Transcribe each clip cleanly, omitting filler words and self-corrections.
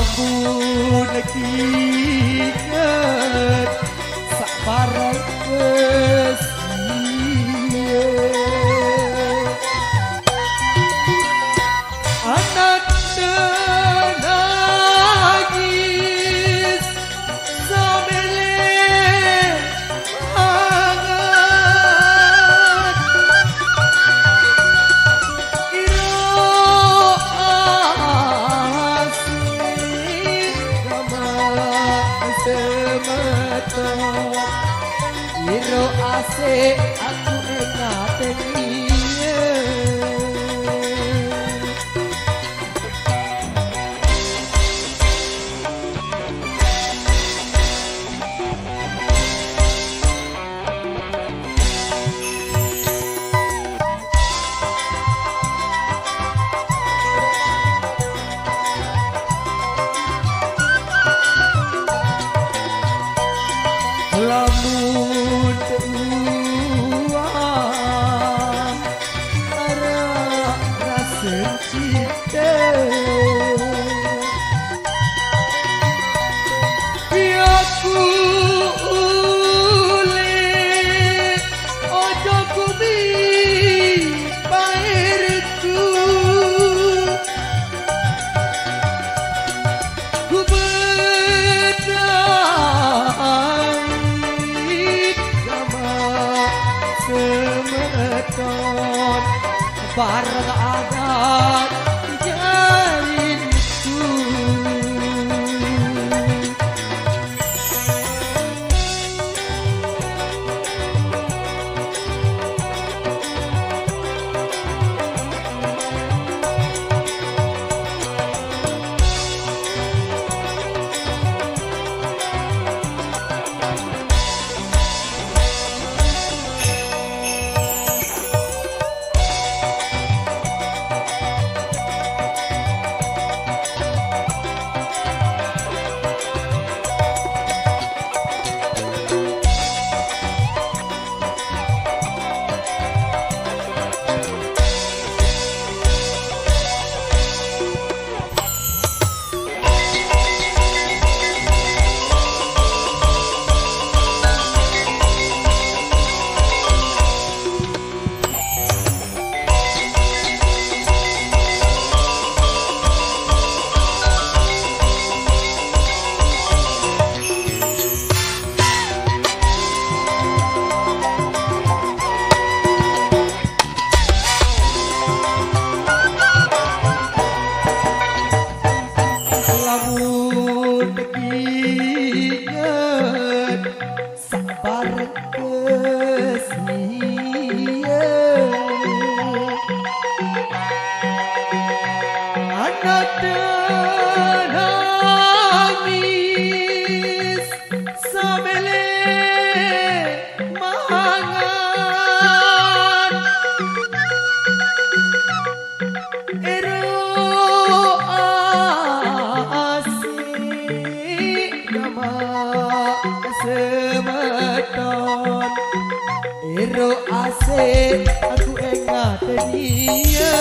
lamun kiket sak bareng kesie anak nangis samele hangat iro asik kama semeton iro asik aku engaten iye lamun uang rasa cinta biarku ule ojo kumi pairku ku semeton bareng adat jalinku lamun kiket sak bareng kesie anak nangis samele mangan ero semeton iro asik aku engaten iye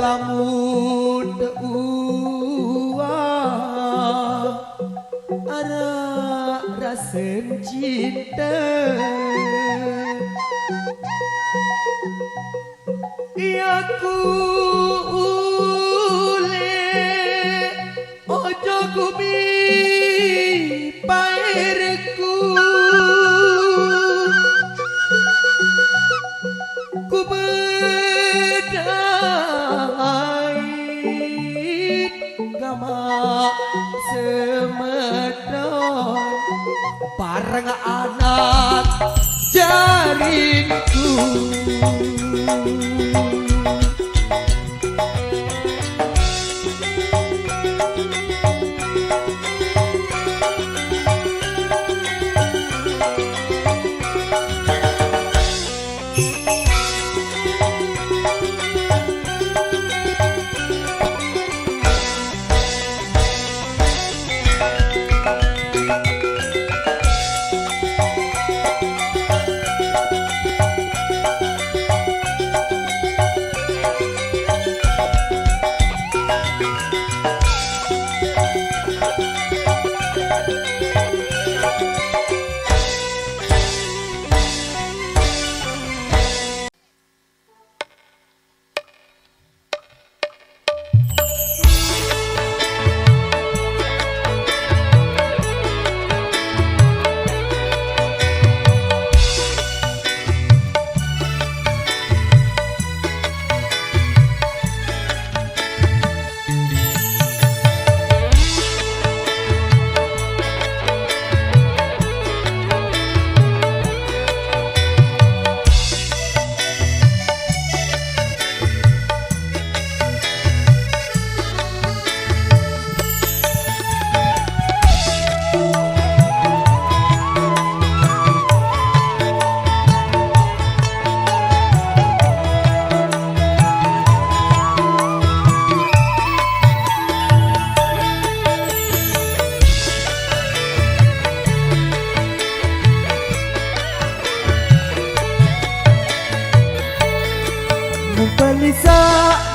lamun uang ada rasa cinta aku ule ojo kumi pairku ku semeton bareng anak jarinku Misa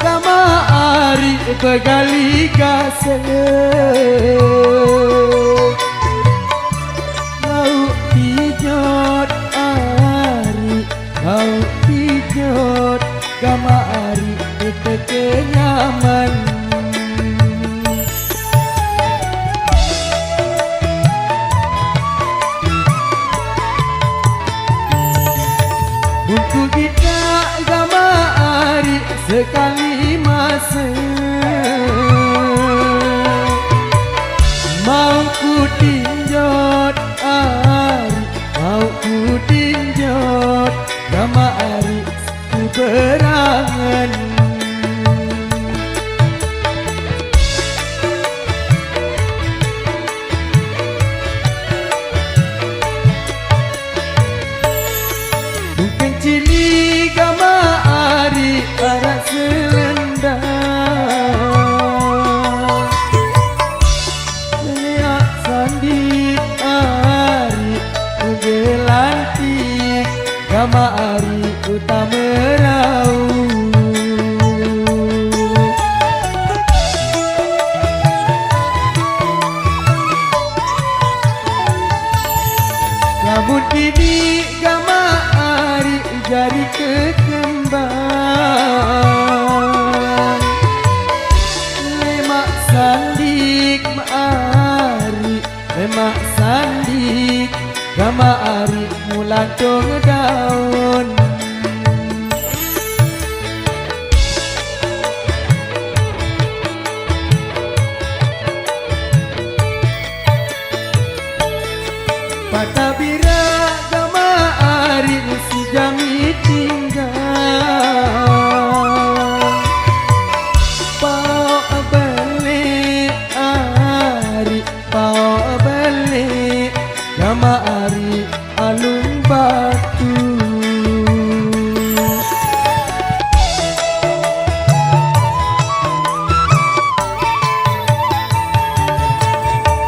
gama ari begali gase Mau pijot ari Mau pijot gama ari Teke nyaman Buku kita gama ari sekali masa Mau ku tinjot ari Mau ku tinjot gama ari ku berangan Mungkin cili gama ari para selendang Lihat sandi ari ugelantik gama ari utama rau Rambut ini gama ari jari kekembang Lemak sandik maari Lemak sandik gama ari mulan dong daun Pada bira gama ari si jami tinggal Pau beli ari Pau beli gama ari alung batu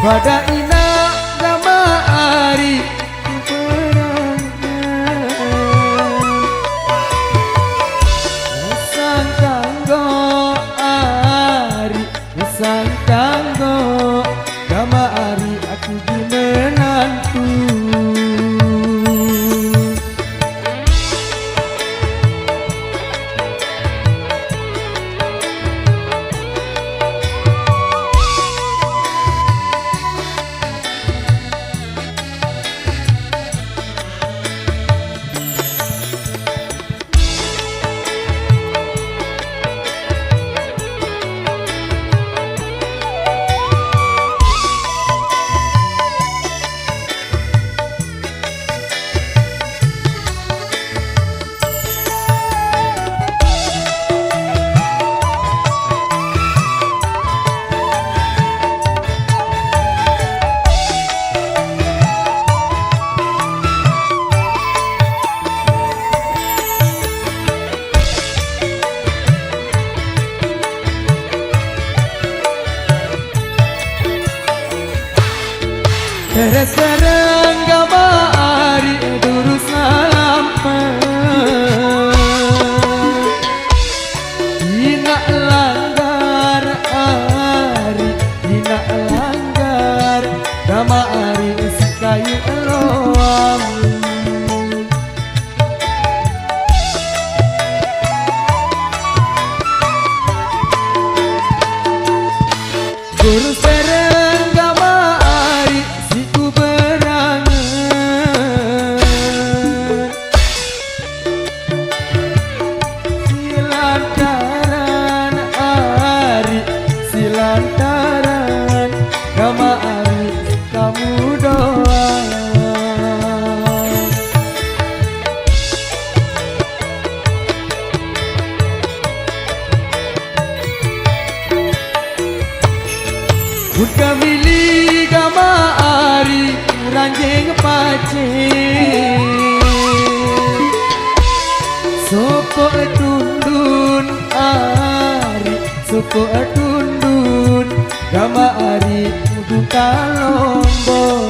Pada ina gama ari berangan Sang tanggo ari Sang tanggo gama ari aku di menantu Terserang gama ari durus lampan Dina langgar ari Dina langgar gama ari si kayu eloang Durus serang gama ari si ku berangan Silantaran ari Silantaran gama ari kamu doang Buka mili gama ari ranjing pacing Sopo tundun ari Sopo tundun gama ari kudu kalombok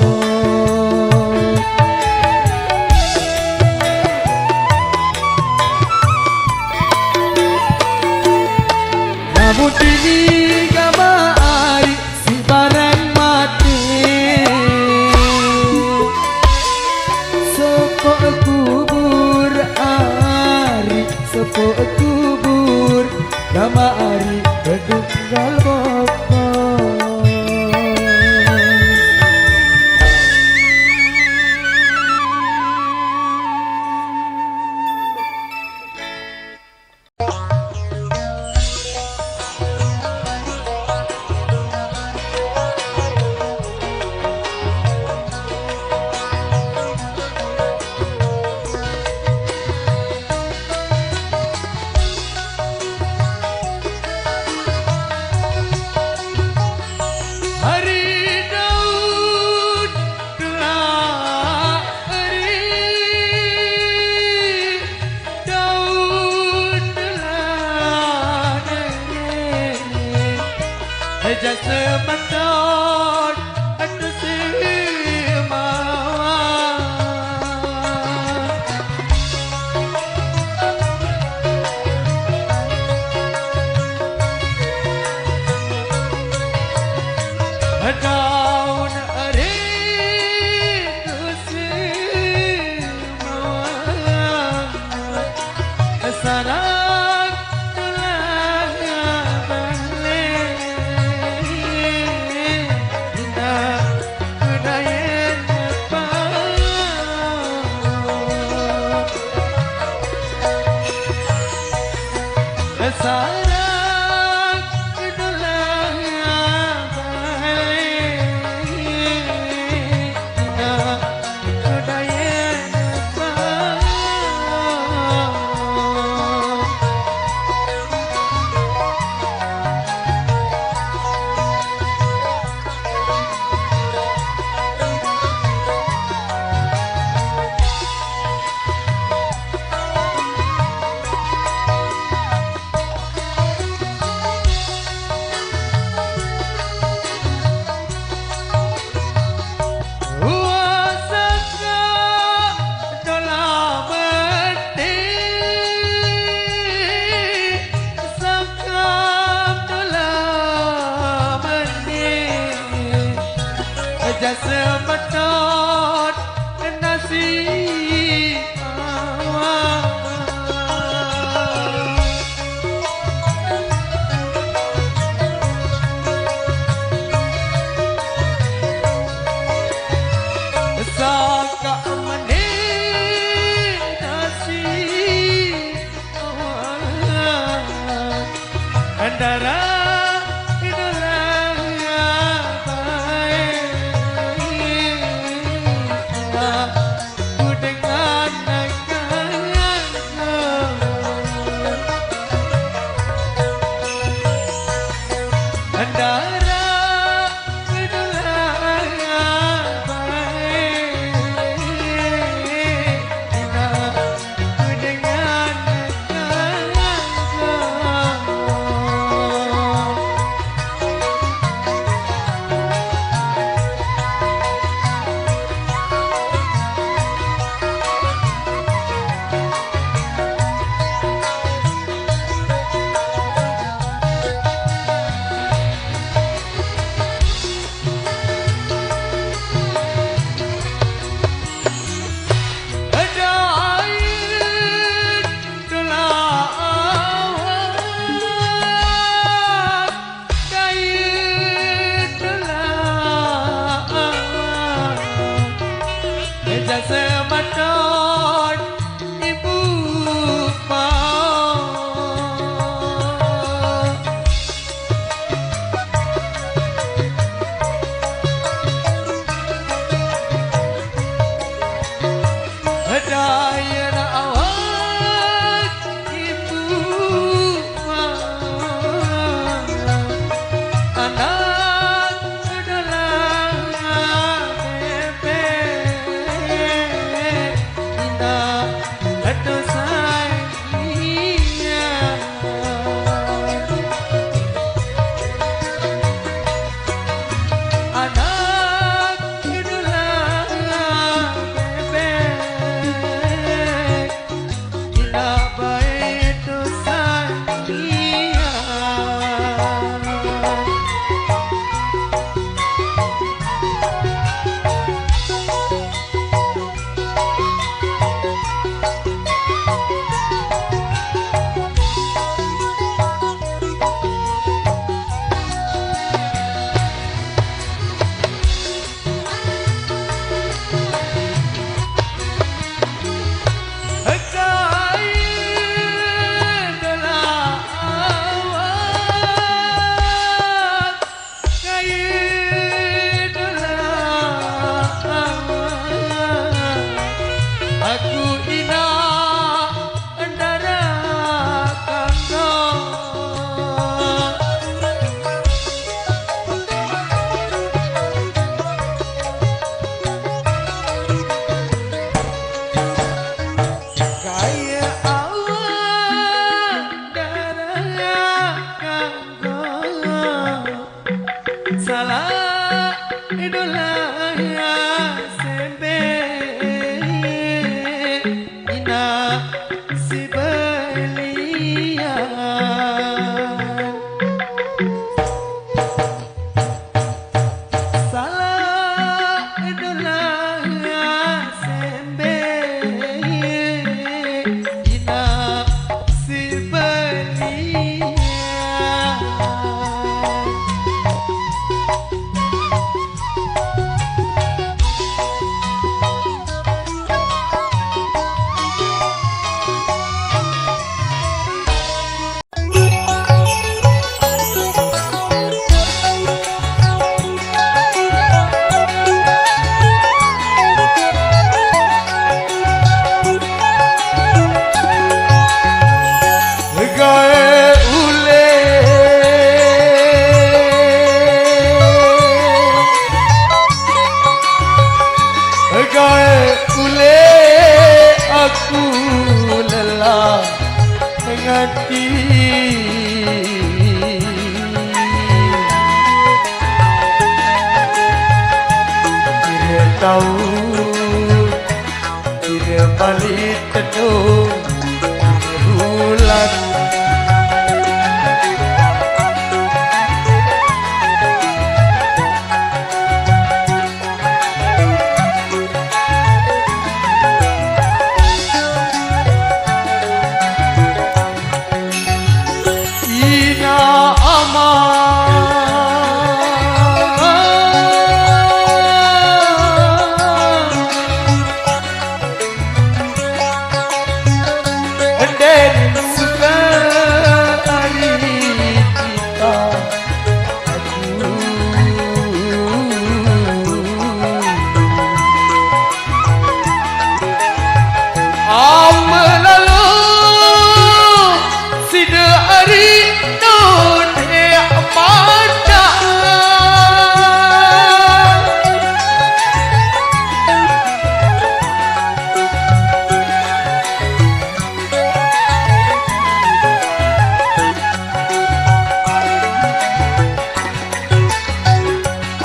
sematon ibu mau daya awak ibu mau anak adalah bebek indah atau sayang anak adalah bebek indah baik itu sayang aku ina andara kanggo kaya awan darah kanggo salah idola ya sembe ina si belian salah idola ya sembe ina si belian gawe ule aku lelah ngati dia tahu dia balik teduh bulan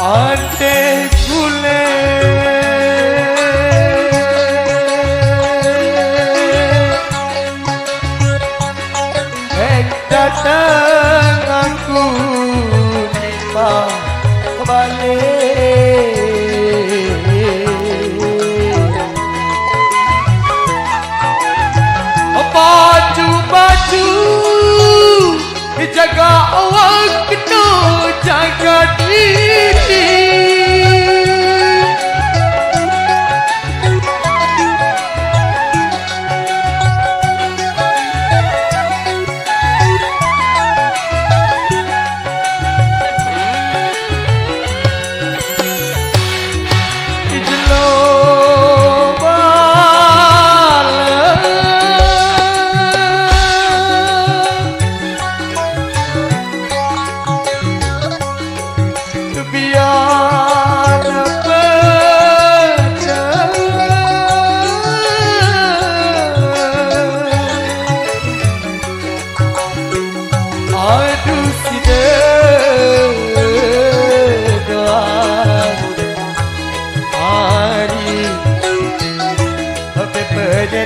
ante kule datang aku nimba kembali baju-baju jaga waktu jaga diri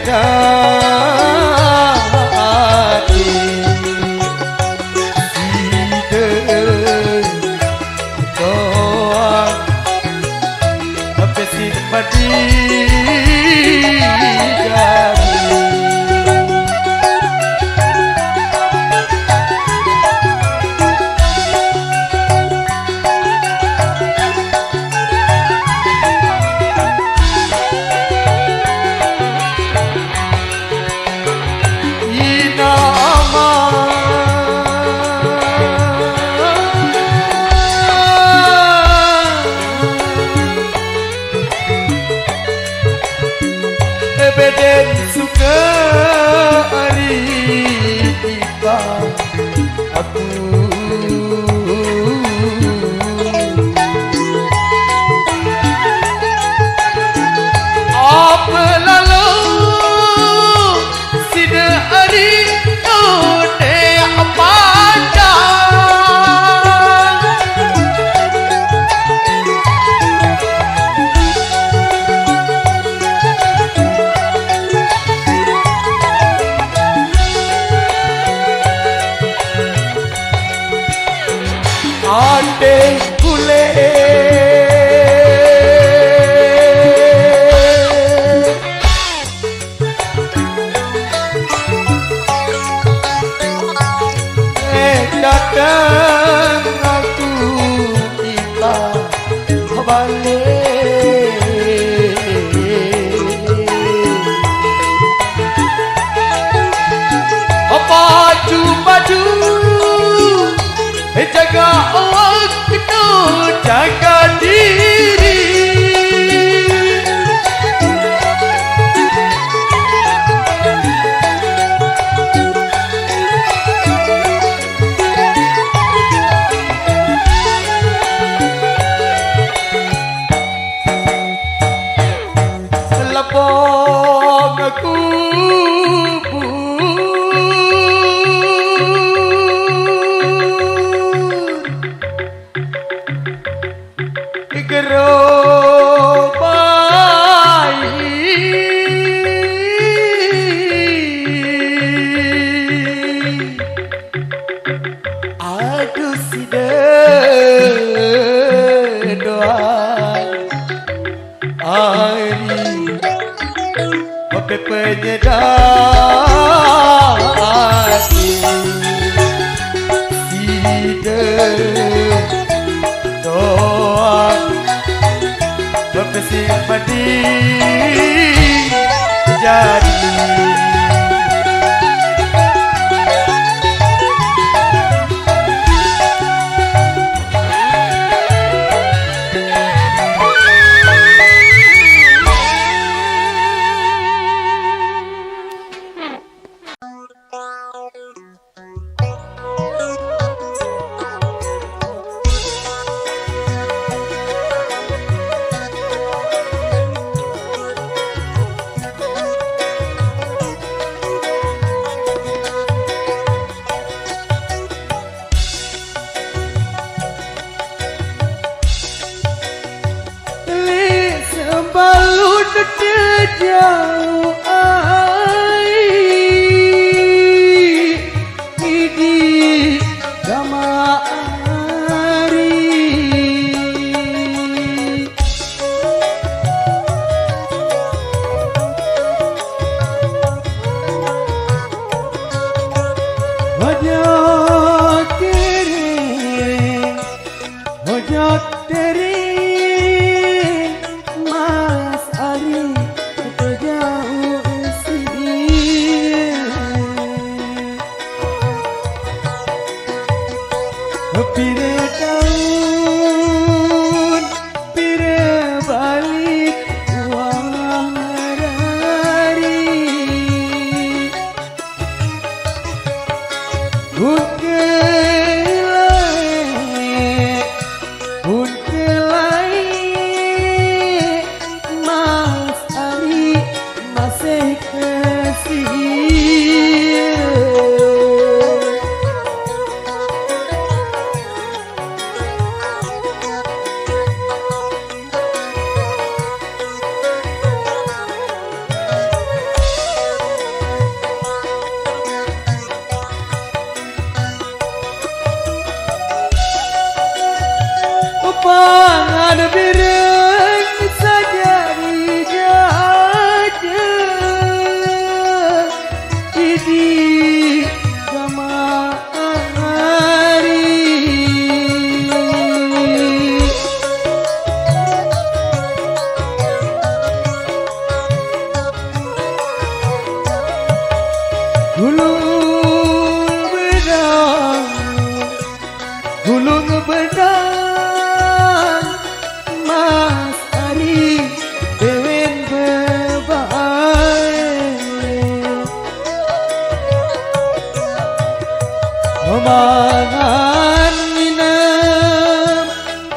dati Side doang Sampai simpati Beden suka hari tiba aku apa lalu sida hari te apa ande kule datang aku tiba balik apa baju jaga waktu jaga diri lapang aku aduh sida doa hari ope penyedati sida doa ope simpati jadi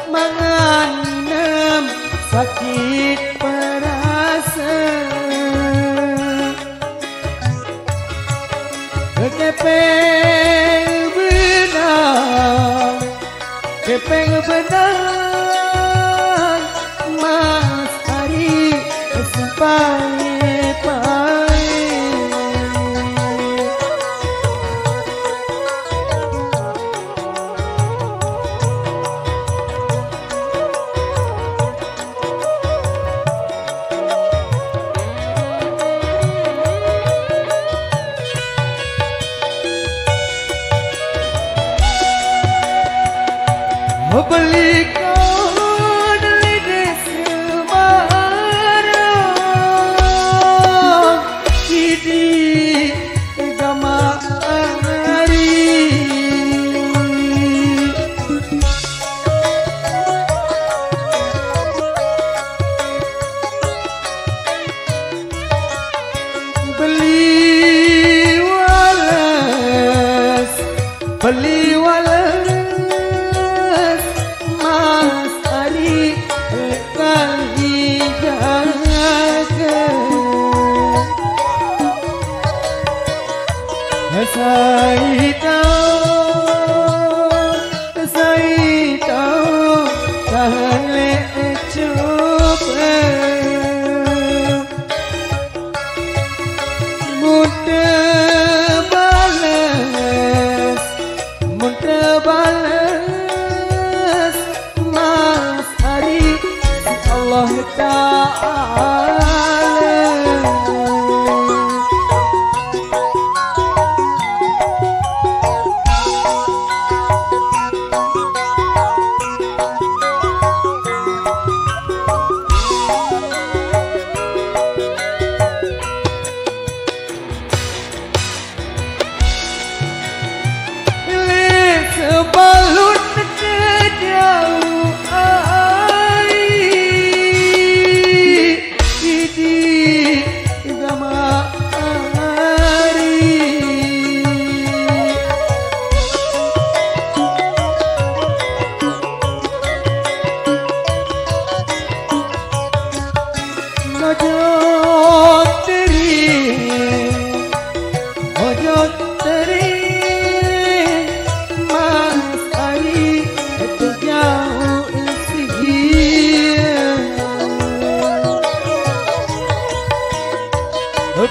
mangan nginem sakit perasa kepeng benang mas hari sampai pai beli kau dari Semarang kini gama hari beli walas mas hari kali jaga saya tahu tak coba mudah balas mas hari Allah Ta'ala sebalut jauh air di gama hari mojot teri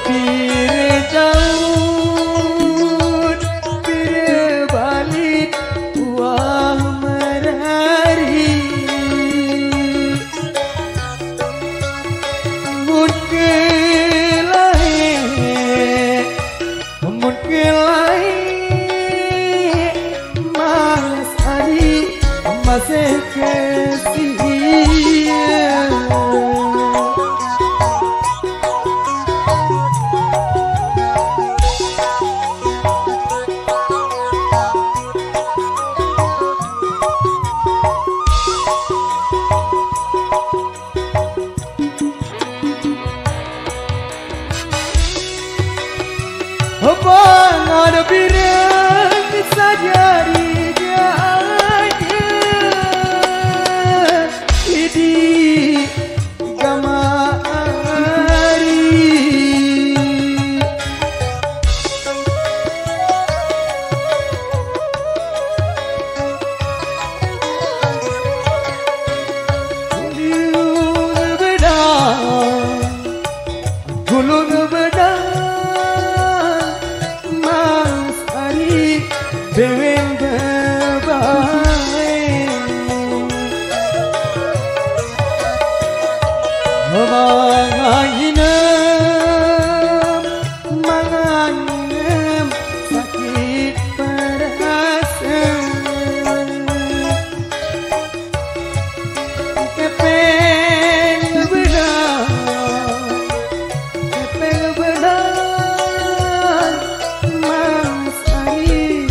pire Daud pire balik wah merari mun kelai mas hari masih kesih Pangan bireng saja dijaya di gama hari gulung bedang Beweng bebae manganginem sakit perasa kepeng benar mas hari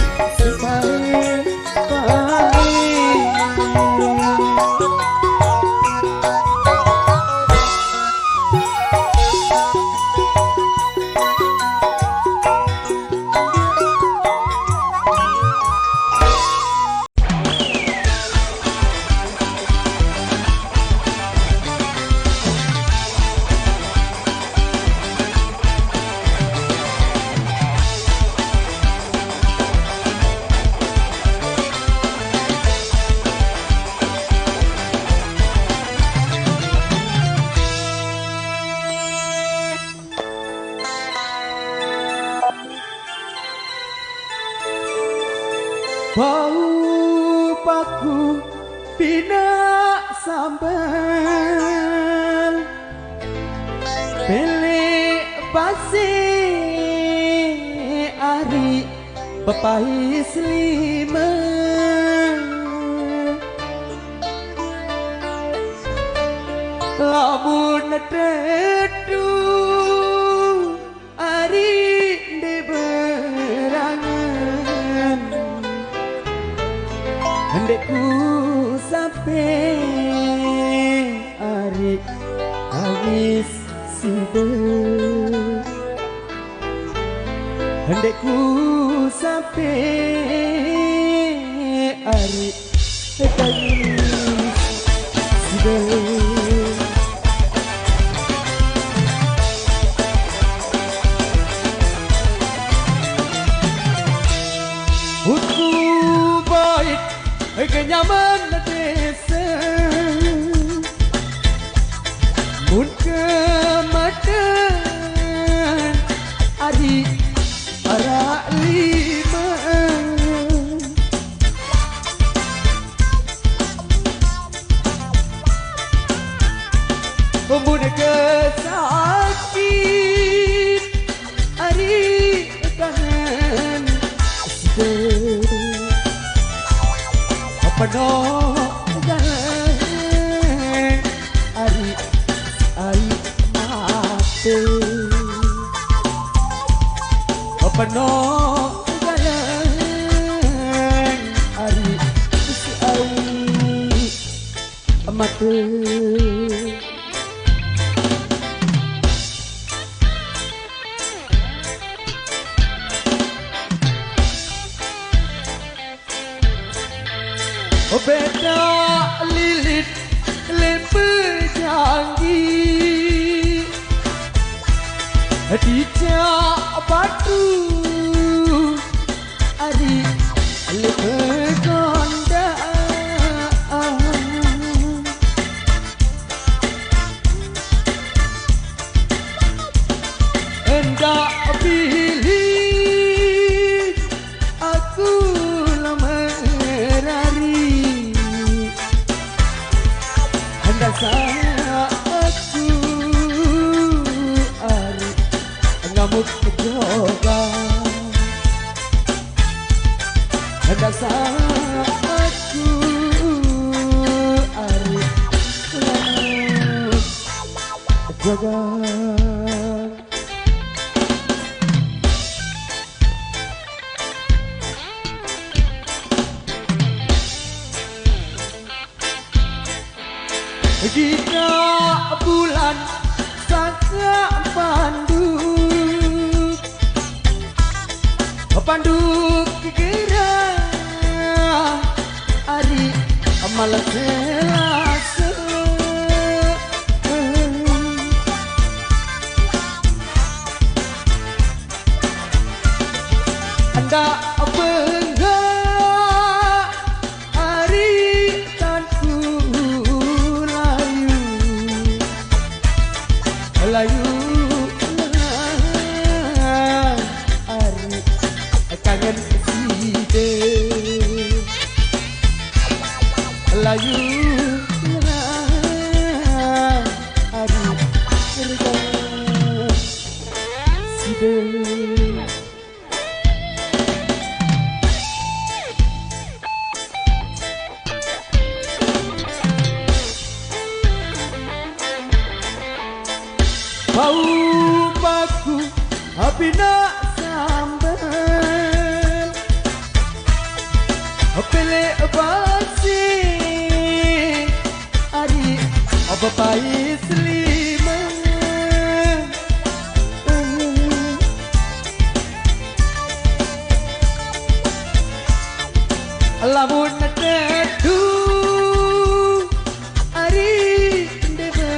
paku pina sambal pilih pasi ari papai selima lamun tedu ari di berangan hendekku sampai ari habis siber hendekku sampai ari habis siber Utku baik kenyaman desa mun kematan adi ara lima mun kesakit ari kangen penuh jalan ari mati penuh jalan ari mati beda lilit lempe janji dijak batu ari lempe gonda hendak pilih aku aku ari ngamuk kejoga dasar aku ari ngamuk kejoga jika bulan sangat panduk kira ari malah selasa anda benggak ari tanku layu ari kangen side layu ari kangen side bau baku apina sambal pele basi ari abapai selima lamun tedu ari debe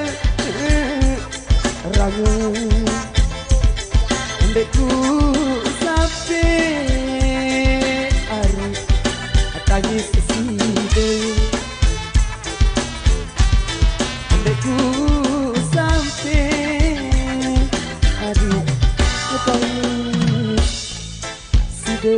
rangun ndekku sampai ari tangis side ndekku sampai ari tangis side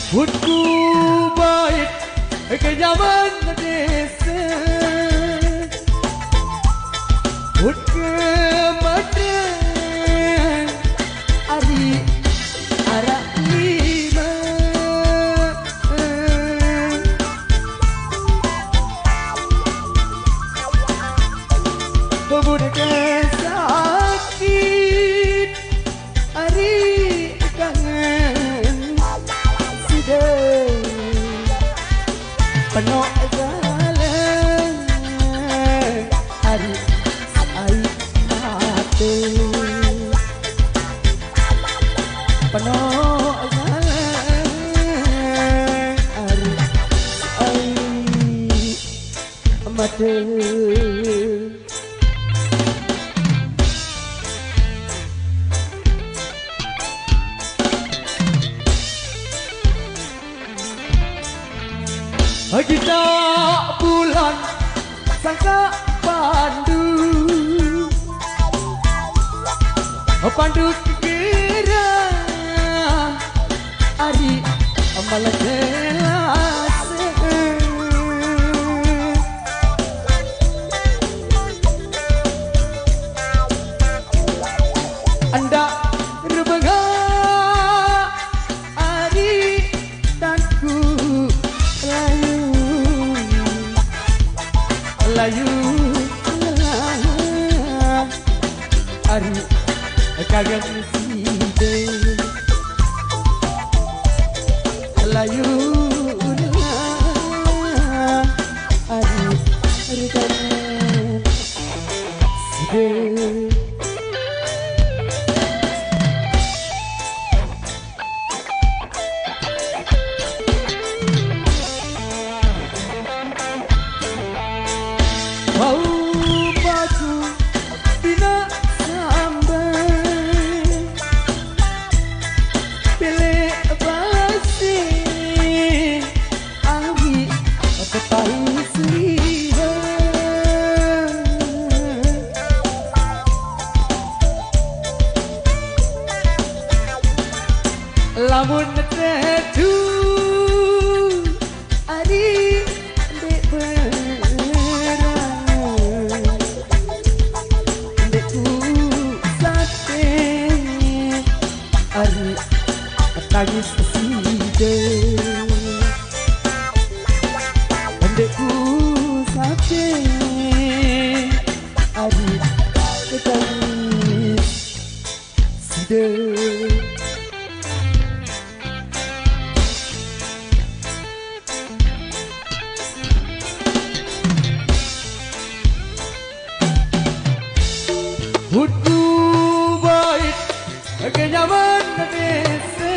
Hutku baik ke zaman desa, hut ke madang ari arah lima. Budak sakit ari kangen sidang penuh jalan hari ai mati penuh jalan hari ai mati. Kita bulan sangka pandu, pandu kira hari malah jelas. Anda rebengga hari dan ku layu hari kagak sidang layu hari kagak sidang. Bau baju bina sampai pilih basi awi tepai selihan lamun teduh ari dek tangis sidang pendekku sampai hari tangis sidang. Hutku baik kenyaman desa,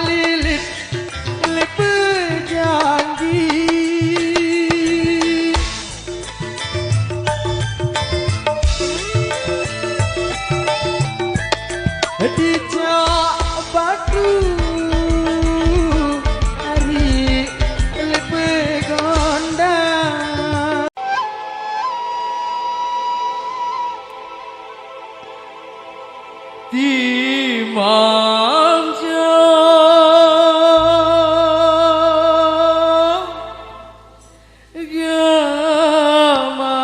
lilit berjanji dijak batu hari lebih gondang di manja gama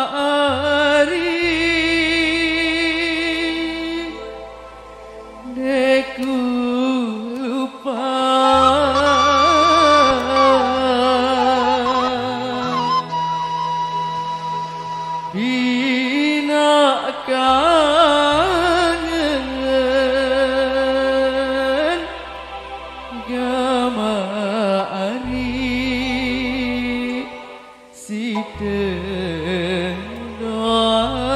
Hina kangen Gama ari Siden doa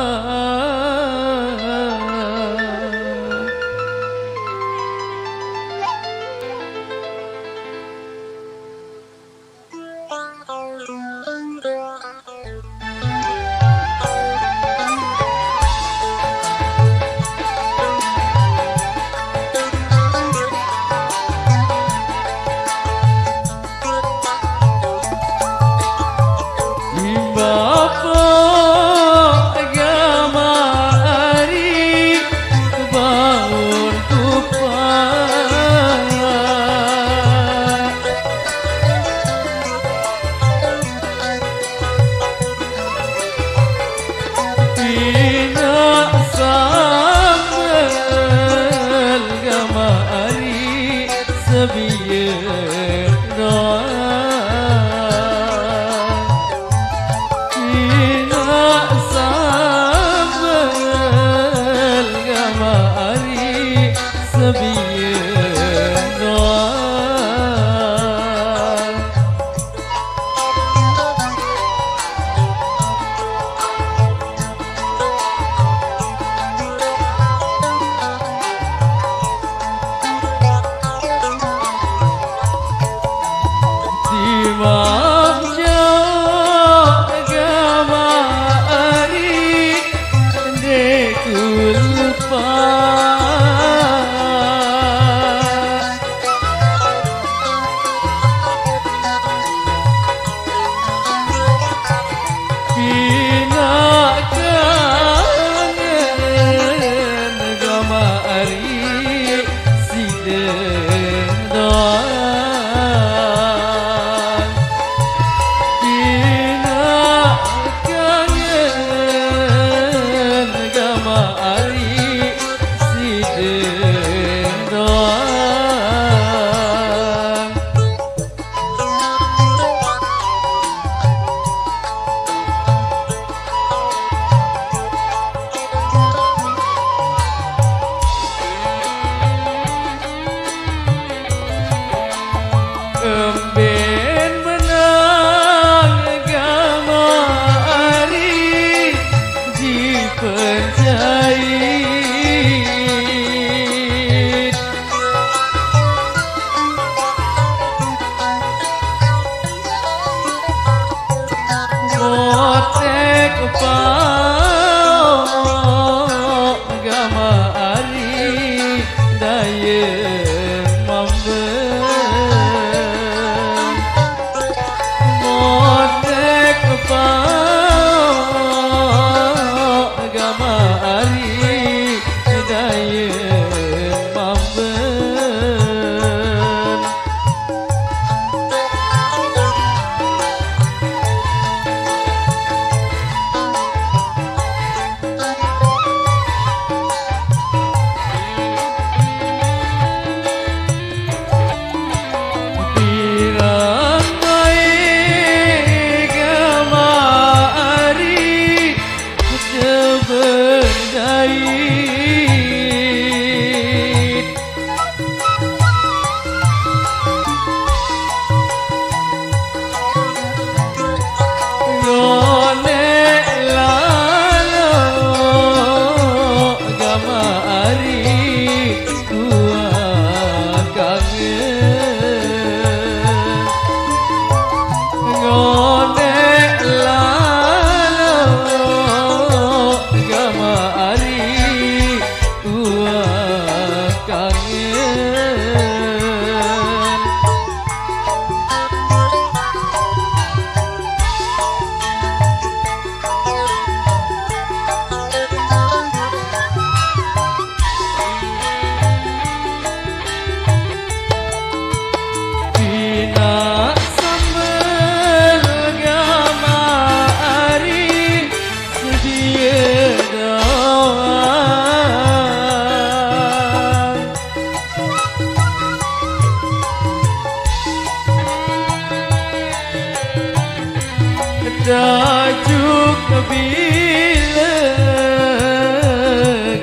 tajuk bila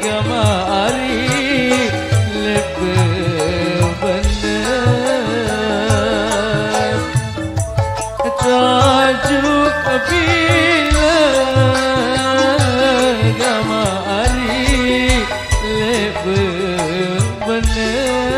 gama ari lebih benar tajuk bila gama ari lebih benar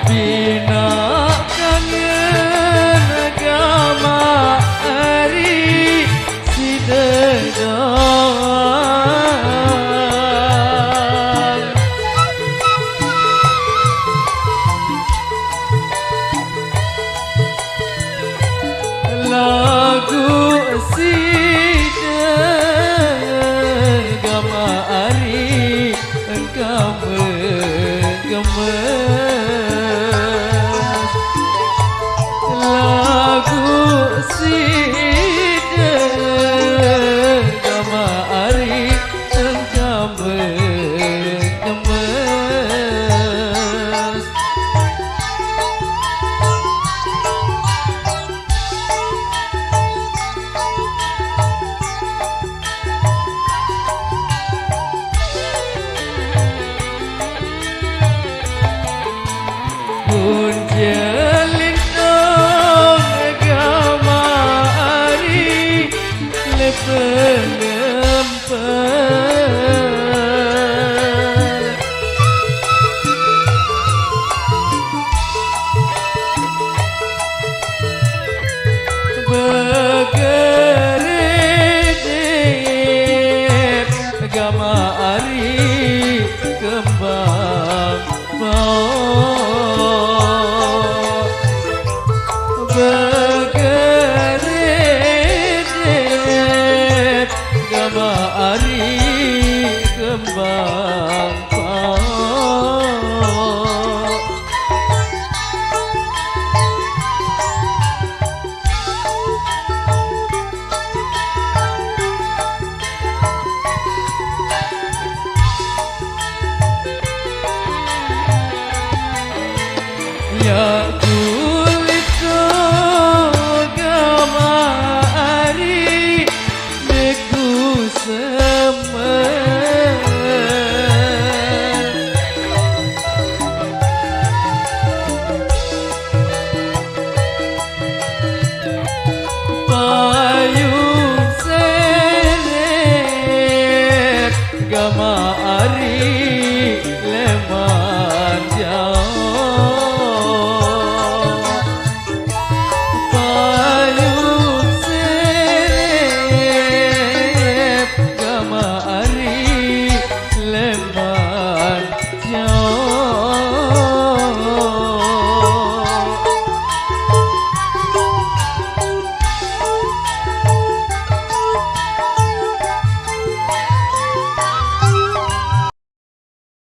bina kangen agama ari sidegan lagu sidegama ari engkau menggemas lagu si